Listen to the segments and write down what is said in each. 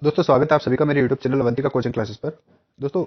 दोस्तों स्वागत है आप सभी का मेरे YouTube channel Avantika coaching classes पर। दोस्तों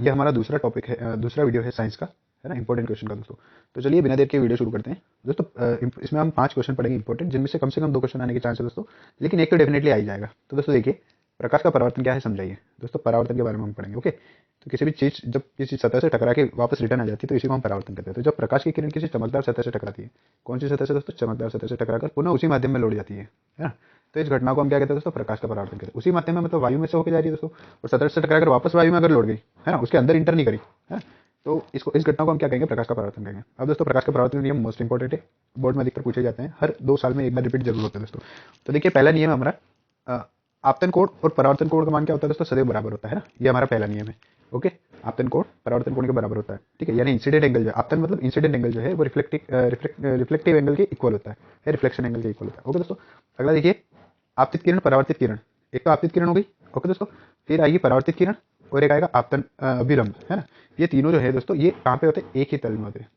ये हमारा दूसरा टॉपिक है, दूसरा वीडियो है साइंस का, है ना, इंपॉर्टेंट क्वेश्चन का। दोस्तों तो चलिए बिना देर के वीडियो शुरू करते हैं। दोस्तों इसमें हम 5 क्वेश्चन पढ़ेंगे इंपॉर्टेंट, जिनमें से कम 2 क्वेश्चन आने के चांस है दोस्तों, लेकिन एक तो डेफिनेटली आ ही जाएगा। तो दोस्तों देखिए, प्रकाश का परावर्तन क्या है समझाइए। दोस्तों परावर्तन के बारे में हम पढ़ेंगे, ओके। तो किसी भी चीज जब किसी सतह से टकरा के वापस रिटर्न आ जाती है तो इसी को हम परावर्तन कहते हैं। तो जब प्रकाश की किरण किसी चमकदार सतह से टकराती है, कौन सी सतह से दोस्तों? चमकदार सतह से टकराकर पुनः उसी माध्यम में लौट जाती है ना। तो इस घटना को हम क्या कहते हैं दोस्तों? प्रकाश का परावर्तन कहते हैं। उसी माध्यम में मतलब वायु में से होकर जा रही है दोस्तों, और सतह से टकराकर वापस वायु में अगर लौट गई, है ना, उसके अंदर इंटर नहीं करी, है, तो इसको इस घटना को हम क्या कहेंगे? प्रकाश का परावर्तन कहेंगे। अब दोस्तों प्रकाश का परावर्तन नियम मोस्ट इंपॉर्टेंट है, बोर्ड में अधिकतर पूछे जाते हैं, हर 2 साल में एक बार रिपीट जरूर होता है दोस्तों। तो देखिए पहला नियम हमारा, आपतन कोण और परावर्तन कोण का मान क्या होता है दोस्तों? सदैव बराबर होता है ना, ये हमारा पहला नियम है, ओके। आपतन कोण परावर्तन कोण के बराबर होता है, ठीक है। यानी इंसिडेंट एंगल जो है, आपतन मतलब इंसिडेंट एंगल जो है वो रिफ्लेक्टिव एंगल के इक्वल होता है, रिफ्लेक्शन एंगल के इक्वल होता है, ओके दोस्तों। अगला देखिए, आपतित किरण परावर्तित किरण, एक तो आपतित किरण हो गई, ओके दोस्तों। फिर आएगी परावर्तित किरण और एक आएगा आपतन अभिलंब, है ना। ये तीनों जो है दोस्तों, ये कहाँ पे होते हैं? एक ही तल में होते हैं,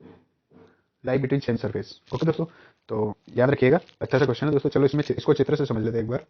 lie between same surface, okay दोस्तों। तो याद रखिएगा, अच्छा सा क्वेश्चन है दोस्तों। चलो इसमें इसको चित्र से समझ लेते हैं एक बार।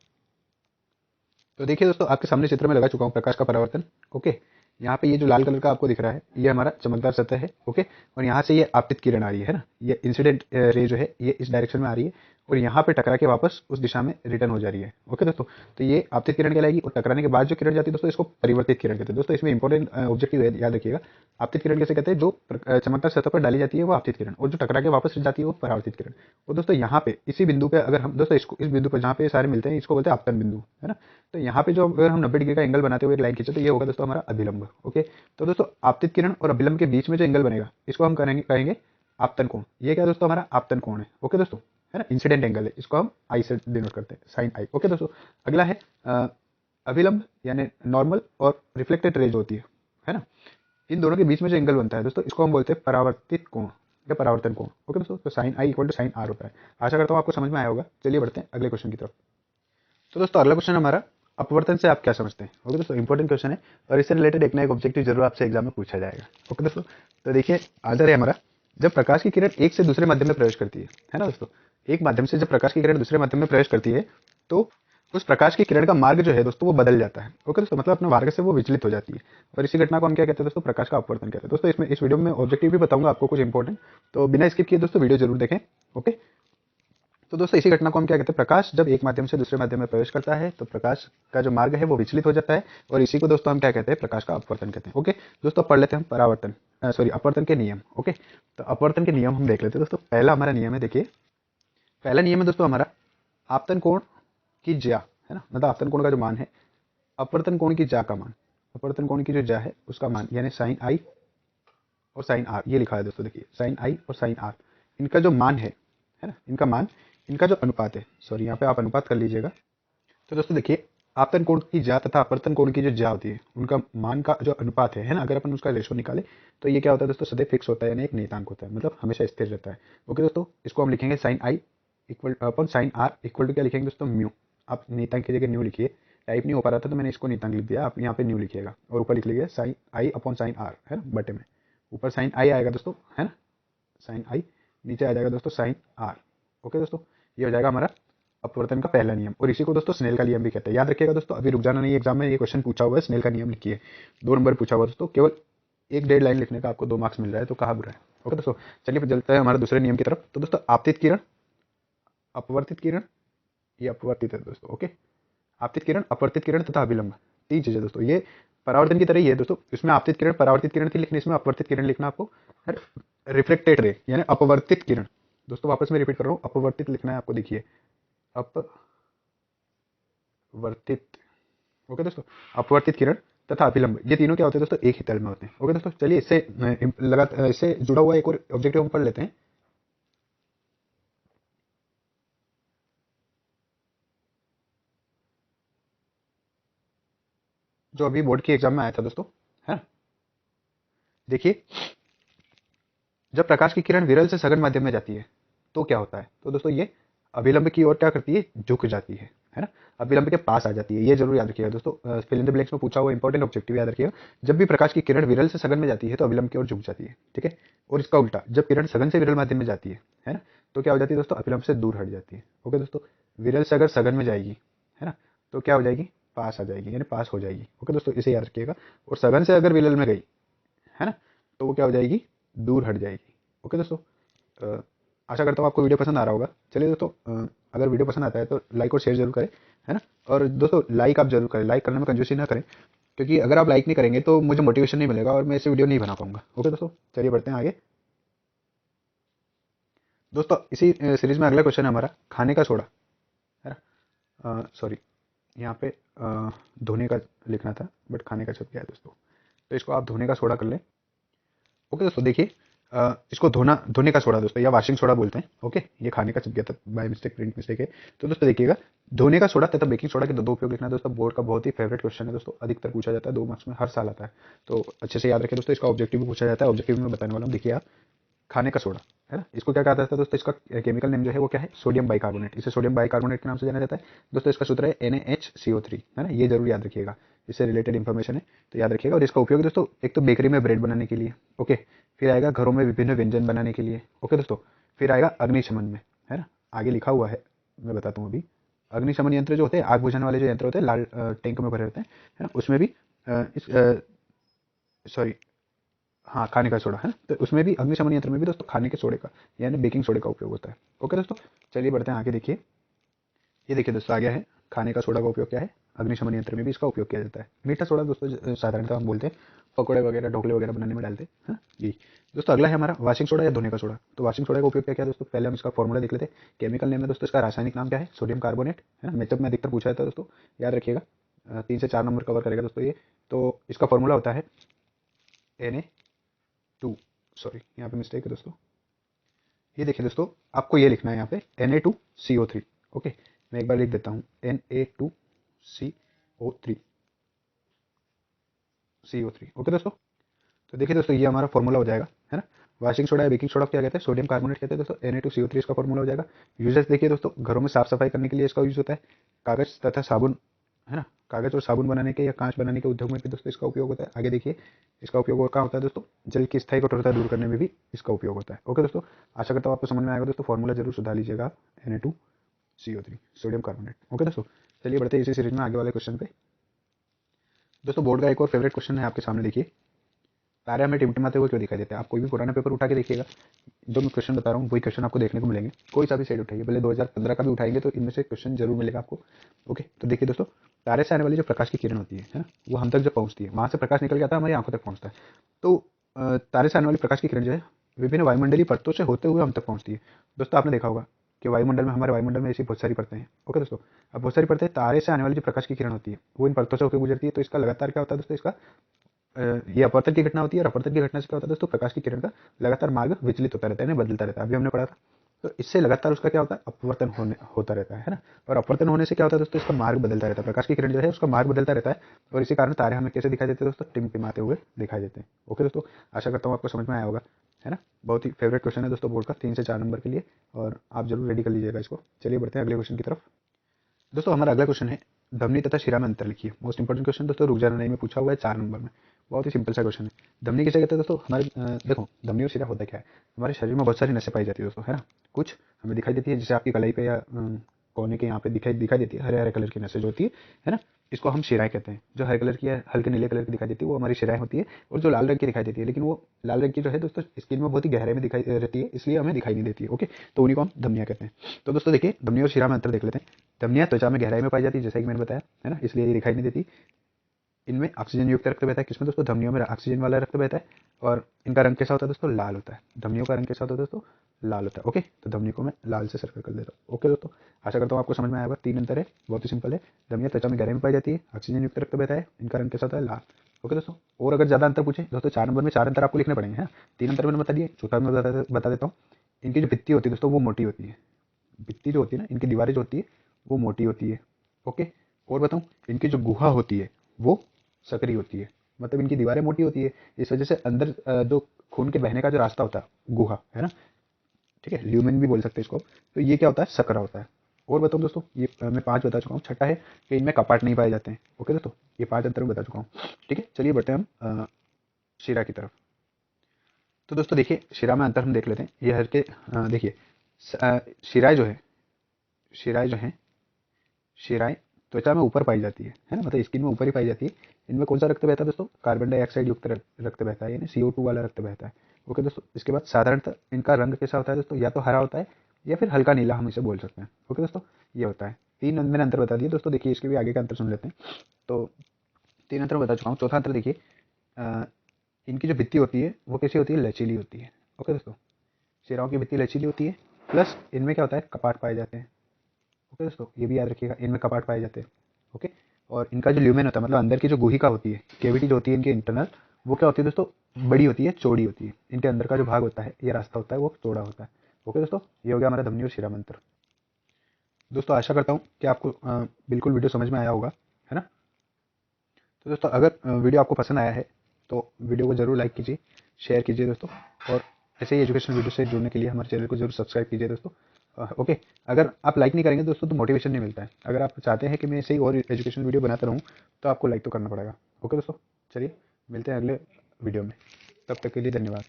तो देखिए दोस्तों, आपके सामने चित्र में लगा चुका हूँ प्रकाश का परावर्तन, ओके। यहाँ पे ये जो लाल कलर का आपको दिख रहा है, ये हमारा चमकदार सतह है, ओके। और यहाँ से ये आपतित किरण आ रही है ना, ये इंसिडेंट रे जो है ये इस डायरेक्शन में आ रही है और यहाँ पे टकरा के वापस उस दिशा में रिटर्न हो जा रही है, ओके दोस्तों। तो ये आपतित किरण कहलाएगी, और टकराने के बाद जो किरण जाती है दोस्तों, इसको परिवर्तित किरण कहते हैं। दोस्तों इसमें इंपॉर्टेंट ऑब्जेक्टिव याद रखिएगा, आपतित किरण कैसे कहते हैं? जो चमकदार सतह पर डाली जाती है वो आपतित किरण, और जो टकरा के वापस जाती है वो परावर्तित किरण। और दोस्तों यहाँ पे इसी बिंदु पे अगर हम दोस्तों इसको, इस बिंदु पर जहाँ पे सारे मिलते हैं, इसको बोलते हैं आपतन बिंदु, है ना। तो यहाँ पे जो अगर हम 90 डिग्री का एंगल बनाते हुए एक लाइन खींचे तो ये होगा दोस्तों हमारा अभिलंब, ओके। तो दोस्तों आपतित किरण और अभिलंब के बीच में जो एंगल बनेगा, इसको हम कहेंगे आपतन कोण। ये क्या दोस्तों? हमारा आपतन कोण है, ओके दोस्तों, है ना। इंसिडेंट एंगल है, इसको हम आई से डिनोट करते हैं, साइन आई, ओके दोस्तों। अगला है अभिलंब, यानी नॉर्मल और रिफ्लेक्टेड रेज होती है ना। इन दोनों के बीच में जो एंगल बनता है दोस्तों, इसको हम बोलते हैं परावर्तित कोण या परावर्तन कोण, ओके दोस्तों। तो sine i equal to sine r होता है। आशा करता हूँ आपको समझ में आया होगा। चलिए बढ़ते हैं अगले क्वेश्चन की तरफ। तो दोस्तों अगला क्वेश्चन हमारा, अपवर्तन से आप क्या समझते हैं? ओके दोस्तों, इंपॉर्टेंट क्वेश्चन है और इससे रिलेटेड एक ना एक ऑब्जेक्टिव जरूर आपसे एग्जाम में पूछा जाएगा, ओके दोस्तों। तो देखिए आंसर है हमारा, जब प्रकाश की किरण एक से दूसरे माध्यम में प्रवेश करती है ना दोस्तों, एक माध्यम से जब प्रकाश की किरण दूसरे माध्यम में प्रवेश करती है तो उस प्रकाश की किरण का मार्ग जो है दोस्तों वो बदल जाता है, ओके दोस्तों। मतलब अपने मार्ग से वो विचलित हो जाती है, और इसी घटना को हम क्या कहते हैं दोस्तों? प्रकाश का अपवर्तन कहते हैं। दोस्तों इसमें इस वीडियो में ऑब्जेक्टिव भी बताऊंगा आपको कुछ इंपॉर्टेंट, तो बिना स्किप किए दोस्तों वीडियो जरूर देखें, ओके। तो दोस्तों इसी घटना को हम क्या कहते हैं? प्रकाश जब एक माध्यम से दूसरे माध्यम में प्रवेश करता है तो प्रकाश का जो मार्ग है वो विचलित हो जाता है, और इसी को दोस्तों हम क्या कहते हैं? प्रकाश का अपवर्तन कहते हैं, ओके। दोस्तों पढ़ लेते हैं हम परावर्तन, सॉरी अपवर्तन के नियम, ओके। तो अपवर्तन के नियम हम देख लेते हैं दोस्तों। पहला हमारा नियम है, देखिए पहला नियम है दोस्तों हमारा, आपतन कोण की ज्या, है ना, मतलब आपतन कोण का जो मान है, अपवर्तन कोण की ज्या का मान, अपवर्तन कोण की जो ज्या है उसका मान, यानी साइन आई और साइन आर, ये लिखा है दोस्तों, देखिए साइन आई और साइन आर, इनका जो मान है ना, इनका मान, इनका जो अनुपात है, सॉरी यहाँ पे आप अनुपात कर लीजिएगा। तो दोस्तों देखिए, आपतन कोण की ज्या तथा अपवर्तन कोण की जो ज्या होती है, उनका मान का जो अनुपात है ना, अगर अपन उसका रेशो निकाले तो ये क्या होता है दोस्तों? सदैव फिक्स होता है, यानी एक नियतांक होता है, मतलब हमेशा स्थिर रहता है, ओके दोस्तों। इसको हम लिखेंगे साइन आई इक्वल अपन साइन आर इक्वल टू क्या लिखेंगे दोस्तों? म्यू। आप नियतांक की जगह न्यू लिखिए, टाइप नहीं हो पा रहा था तो मैंने इसको नियतांक लिख दिया, आप यहाँ पे न्यू लिखिएगा, और ऊपर लिख लीजिए sine i upon sine r, है ना, बटे में। ऊपर साइन आई आएगा दोस्तों, है ना, साइन आई, नीचे आ जाएगा दोस्तों साइन आर, ओके दोस्तों। ये हो जाएगा हमारा अपवर्तन का पहला नियम, और इसी को दोस्तों स्नेल का नियम भी कहते हैं। याद रखिएगा दोस्तों, अभी रुक जाना नहीं, एग्जाम में ये क्वेश्चन पूछा हुआ है, स्नेल का नियम लिखिए, 2 नंबर पूछा हुआ है दोस्तों, केवल 1 डेढ़ लाइन लिखने का आपको 2 मार्क्स मिल रहा है, तो कहाँ बुरा है, ओके दोस्तों। चलिए फिर चलते हैं हमारे दूसरे नियम की तरफ। तो दोस्तों आपतित किरण, अपवर्तित किरण, ये अपवर्तित है दोस्तों, ओके। आपतित किरण, अपवर्तित किरण तथा अभिलंब, 3 चीजें दोस्तों, ये परावर्तन की तरह ही है दोस्तों। इसमें आपतित किरण परावर्तित किरण थी, लेकिन इसमें अपवर्तित किरण लिखना आपको, रिफ्लेक्टेड रे यानी अपवर्तित किरण। दोस्तों वापस मैं रिपीट कर रहा हूँ, अपवर्तित लिखना है आपको, देखिए अपवर्तित, ओके दोस्तों। अपवर्तित किरण तथा अभिलंब, ये तीनों क्या होते हैं दोस्तों? एक ही तल में होते हैं, ओके दोस्तों। चलिए इससे इससे जुड़ा हुआ एक और ऑब्जेक्टिव हम पढ़ लेते हैं। जो अभी बोर्ड की एग्जाम में आया था दोस्तों, है ना। देखिए, जब प्रकाश की किरण विरल से सघन माध्यम में जाती है तो क्या होता है? तो दोस्तों ये अभिलंब की ओर क्या करती है? झुक जाती है ना, अभिलंब के पास आ जाती है। ये जरूर याद रखिएगा दोस्तों, फिल इन द ब्लैंक्स में पूछा हुआ इंपॉर्टेंट ऑब्जेक्टिव याद रखिएगा। जब भी प्रकाश की किरण विरल से सघन में जाती है तो अभिलंब की ओर झुक जाती है, ठीक है। और इसका उल्टा, जब किरण सघन से विरल माध्यम में जाती है ना, तो क्या हो जाती है दोस्तों? अभिलंब से दूर हट जाती है, ओके दोस्तों। विरल से अगर सघन में जाएगी, है ना, तो क्या हो जाएगी? पास आ जाएगी, यानी पास हो जाएगी। ओके दोस्तों, इसे याद रखिएगा। और सघन से अगर विलल में गई, है ना, तो वो क्या हो जाएगी, दूर हट जाएगी। ओके दोस्तों, अ, आशा करता हूँ आपको वीडियो पसंद आ रहा होगा। चलिए दोस्तों, अगर वीडियो पसंद आता है तो लाइक और शेयर जरूर करें, है ना। और दोस्तों लाइक आप जरूर करें, लाइक करने में कंजूसी ना करें, क्योंकि अगर आप लाइक नहीं करेंगे तो मुझे मोटिवेशन नहीं मिलेगा और मैं ऐसे वीडियो नहीं बना पाऊंगा। ओके दोस्तों, चलिए बढ़ते हैं आगे। दोस्तों इसी सीरीज में अगला क्वेश्चन है हमारा खाने का सोडा, है ना। सॉरी, यहाँ पे धोने का लिखना था, बट खाने का छप गया है दोस्तों। तो इसको आप धोने का सोडा कर लें। ओके दोस्तों, देखिए इसको धोने का सोडा दोस्तों, या वॉशिंग सोडा बोलते हैं। ओके, ये खाने का छप गया था बाय मिस्टेक, प्रिंट मिस्टेक है। तो दोस्तों देखिएगा, धोने का सोडा तथा बेकिंग सोडा के दो उपयोग लिखना है दोस्तों। बोर्ड का बहुत ही फेवरेट क्वेश्चन है दोस्तों, अधिकतर पूछा जाता है, 2 मार्क्स में हर साल आता है। तो अच्छे से याद रखें दोस्तों, इसका ऑब्जेक्टिव भी पूछा जाता है। ऑब्जेक्टिव में बताने वाला हूँ, देखिए आप, खाने का सोडा, है ना, इसको क्या कहा जाता है दोस्तों, इसका केमिकल नेम जो है वो क्या है, सोडियम बाइकार्बोनेट। इसे सोडियम बाइकार्बोनेट के नाम से जाना जाता है दोस्तों। इसका सूत्र है NaHCO3, है ना, ये जरूर याद रखिएगा, इससे रिलेटेड इन्फॉर्मेशन है तो याद रखिएगा। और इसका उपयोग दोस्तों एक तो बेकरी में ब्रेड बनाने के लिए, ओके, फिर आएगा घरों में विभिन्न व्यंजन बनाने के लिए, ओके दोस्तों, फिर आएगा अग्निशमन में, है ना, आगे लिखा हुआ है, मैं बताता हूँ अभी। अग्निशमन यंत्र जो होते हैं, आग बुझाने वाले जो यंत्र होते हैं, लाल टैंक में भरे होते हैं, है ना, उसमें भी इस सॉरी, हाँ, खाने का सोडा, है ना, तो उसमें भी अग्निशमन यंत्र में भी दोस्तों खाने के सोडे का, यानी बेकिंग सोडे का उपयोग होता है। ओके दोस्तों, चलिए बढ़ते हैं आगे। देखिए, ये देखिए दोस्तों, आ गया है खाने का सोडा का उपयोग क्या है, अग्निशमन यंत्र में भी इसका उपयोग किया जाता है। मीठा सोडा दोस्तों साधारणतः हम बोलते हैं पकौड़े वगैरह, ढोकले वगैरह बनाने में डालते हैं, यही दोस्तों। अगला है हमारा वॉशिंग सोडा या धोने का सोडा। तो वॉशिंग सोडा का उपयोग क्या है दोस्तों, पहले हम इसका फॉर्मूला देख लेते हैं। केमिकल नेम है दोस्तों इसका, रासायनिक नाम क्या है, सोडियम कार्बोनेट, है ना। मेकअप में अधिकतर पूछा जाता है दोस्तों, याद रखिएगा। 3 से 4 नंबर कवर करेगा दोस्तों ये। तो इसका फॉर्मूला होता है Na2, सॉरी यहाँ पे मिस्टेक है दोस्तों। ये देखिए दोस्तों, आपको ये लिखना है यहाँ पे Na2CO3। ओके, मैं एक बार लिख देता हूँ, Na2CO3, CO3। ओके दोस्तों, तो देखिए दोस्तों, ये हमारा फॉर्मूला हो जाएगा, है ना। वॉशिंग सोडा या बेकिंग सोडा क्या कहते हैं, सोडियम कार्बोनेट कहते हैं दोस्तों। Na2CO3 इसका फॉर्मूला हो जाएगा। यूजेस देखिए दोस्तों, घरों में साफ सफाई करने के लिए इसका यूज होता है। कागज तथा साबुन, है ना, कागज और साबुन बनाने के या कांच बनाने के उद्योग में भी दोस्तों इसका उपयोग होता है। आगे देखिए, इसका उपयोग और कहाँ होता है दोस्तों, जल की स्थायी कठोरता दूर करने में भी इसका उपयोग होता है। ओके दोस्तों, आशा करता हूँ आपको समझ में आएगा दोस्तों। फॉर्मूला जरूर सुधार लीजिएगा, Na2CO3, सोडियम कार्बोनेट। ओके दोस्तों, चलिए बढ़ते हैं इसी सीरीज में आगे वाले क्वेश्चन पे। दोस्तों बोर्ड का एक और फेवरेट क्वेश्चन है आपके सामने, देखिए, तारे हमें टिमटिमाते हुए क्यों दिखाई देते हैं। आप कोई भी पुराना पेपर उठा के देखिएगा, जो मैं क्वेश्चन बता रहा हूँ वही क्वेश्चन आपको देखने को मिलेंगे। कोई सा भी सेट उठाइए, भले 2015 का भी उठाएंगे तो इनमें से क्वेश्चन जरूर मिलेगा आपको। ओके, तो देखिए दोस्तों, तारे से आने वाली जो प्रकाश की किरण होती है ना, वो हम तक जब पहुंचती है, वहां से प्रकाश निकल के आता है, हमारी आंखों तक पहुंचता है। तो तारे से आने वाली प्रकाश की किरण जो है, विभिन्न वायुमंडलीय परतों से होते हुए हम तक पहुंचती है। दोस्तों आपने देखा होगा कि वायुमंडल में, हमारे वायुमंडल में ऐसी बहुत सारी परतें हैं। ओके दोस्तों, अब बहुत सारी परतें, तारे से आने वाली जो प्रकाश की किरण होती है वो इन परतों से होकर गुजरती है। तो इसका लगातार क्या होता है दोस्तों, इसका ये अपवर्तन की घटना होती है। और अपवर्तन की घटना से क्या होता है दोस्तों, प्रकाश की किरण का लगातार मार्ग विचलित होता रहता है, बदलता रहता है, अभी हमने पढ़ा था। तो इससे लगातार उसका क्या होता है, अपवर्तन होता रहता है ना। और अपवर्तन होने से क्या होता है दोस्तों, इसका मार्ग बदलता रहता है, प्रकाश की किरण जो है उसका मार्ग बदलता रहता है। और इसी कारण तारे हमें कैसे दिखाई देते हैं दोस्तों, टिमटिमाते हुए दिखाई देते हैं। ओके दोस्तों, आशा करता हूँ आपको समझ में आया होगा, है ना। बहुत ही फेवरेट क्वेश्चन है दोस्तों बोर्ड का, 3 से 4 नंबर के लिए, और आप जरूर रेडी कर लीजिएगा इसको। चलिए बढ़ते हैं अगले क्वेश्चन की तरफ। दोस्तों हमारा अगला क्वेश्चन है, धमनी तथा शिरा में अंतर लिखिए। मोस्ट इंपोर्टेंट क्वेश्चन दोस्तों, रुक जाना नहीं में पूछा हुआ है 4 नंबर में। बहुत ही सिंपल सा क्वेश्चन है। धमनी किसे कहते हैं दोस्तों, हमारे देखो, धमनी और शिरा होता क्या है, हमारे शरीर में बहुत सारी नसें पाई जाती है दोस्तों, है ना। कुछ हमें दिखाई देती है, जैसे आपकी कलाई पे या कोने के यहाँ पे दिखाई दिखाई देती है, हरे हरे कलर की नसें जो होती है ना, इसको हम शिराएं कहते हैं। जो हरे कलर की है, हल्के नीले कलर की दिखाई देती है, वो हमारी शिराएं होती है। और जो लाल रंग की दिखाई देती है, लेकिन वो लाल रंग की जो है दोस्तों, स्किन में बहुत ही गहरे में दिखाई रहती है, इसलिए हमें दिखाई नहीं देती है। ओके, तो उन्हीं को हम धमनियां कहते हैं। तो दोस्तों देखिए, धमनी और शिरा में अंतर देख लेते हैं। धमनियां त्वचा में गहराई में पाई जाती है, जैसा कि मैंने बताया, है ना, इसलिए ये दिखाई नहीं देती। इनमें ऑक्सीजन युक्त रक्त बहता है। किसमें दोस्तों, धमनियों में ऑक्सीजन वाला रक्त बहता है। और इनका रंग कैसा होता है दोस्तों, लाल होता है। धमनियों का रंग कैसा होता है दोस्तों, लाल होता है। ओके, तो धमनी को मैं लाल से सर्कल कर देता हूँ। ओके दोस्तों, आशा करता हूँ आपको समझ में आएगा। 3 अंतर है, बहुत ही सिंपल है। धमनियां त्वचा में गहराई में पाई जाती है, ऑक्सीजन युक्त रक्त बहता है, इनका रंग कैसा होता है, लाल। ओके दोस्तों, और अगर ज्यादा अंतर पूछे दोस्तों, 4 नंबर में 4 अंतर आपको लिखने पड़ेंगे, है। 3 अंतर मैंने बता दिए, चौथा मैं बता देता हूँ। इनकी जो भित्ति होती है दोस्तों, वो मोटी होती है। भित्ति जो होती है ना, इनकी दीवारें जो होती है वो मोटी होती है। ओके, और बताऊं, इनकी जो गुहा होती है वो सकरी होती है। मतलब इनकी दीवारें मोटी होती है, इस वजह से अंदर जो खून के बहने का जो रास्ता होता है, गुहा, है ना, ठीक है, ल्यूमेन भी बोल सकते हैं इसको। तो ये क्या होता है, सकरा होता है। और बताऊं दोस्तों, ये मैं 5 बता चुका हूँ। छठा है कि इनमें कपाट नहीं पाए जाते हैं। ओके दोस्तों, ये 5 अंतर मैं बता चुका हूँ। ठीक है, चलिए बढ़ते हैं हम शिरा की तरफ। तो दोस्तों देखिए, शिरा में अंतर हम देख लेते हैं। ये हर के देखिए, शिराएं जो है, शिराएं जो है, शिराएं त्वचा में ऊपर पाई जाती है ना, मतलब स्किन में ऊपर ही पाई जाती है। इनमें कौन सा रक्त बहता है दोस्तों? कार्बन डाइऑक्साइड युक्त रक्त बहता है, यानी CO2 वाला रक्त बहता है। ओके दोस्तों, इसके बाद साधारणतः इनका रंग कैसा होता है दोस्तों? या तो हरा होता है या फिर हल्का नीला, हम इसे बोल सकते हैं। ओके दोस्तों, ये होता है। 3 मैंने अंतर बता दिए दोस्तों। देखिए इसके भी आगे का अंतर सुन लेते हैं। तो 3 अंतर बता चुका हूँ। चौथा अंतर देखिए, अ, इनकी जो भित्ति होती है वो कैसी होती है? लचीली होती है। ओके दोस्तों, शिराओं की भित्ति लचीली होती है, प्लस इनमें क्या होता है? कपाट पाए जाते हैं। ओके दोस्तों, ये भी याद रखिएगा, इनमें कपाट पाए जाते हैं। ओके, और इनका जो ल्यूमेन होता है, मतलब अंदर की जो गुहिका होती है, केविटी जो होती है इनके इंटरनल, वो क्या होती है दोस्तों? बड़ी होती है, चौड़ी होती है। इनके अंदर का जो भाग होता है, ये रास्ता होता है, वो चौड़ा होता है। ओके दोस्तों, ये हो गया हमारा धमनी और शिरा मंत्र। दोस्तों आशा करता हूँ कि आपको बिल्कुल वीडियो समझ में आया होगा, है ना। तो दोस्तों अगर वीडियो आपको पसंद आया है तो वीडियो को जरूर लाइक कीजिए, शेयर कीजिए दोस्तों, और ऐसे ही एजुकेशन वीडियो से जुड़ने के लिए हमारे चैनल को जरूर सब्सक्राइब कीजिए दोस्तों। ओके, अगर आप लाइक नहीं करेंगे दोस्तों तो मोटिवेशन नहीं मिलता है। अगर आप चाहते हैं कि मैं ऐसे ही और एजुकेशन वीडियो बनाता रहूँ तो आपको लाइक तो करना पड़ेगा। ओके दोस्तों, चलिए मिलते हैं अगले वीडियो में, तब तक के लिए धन्यवाद।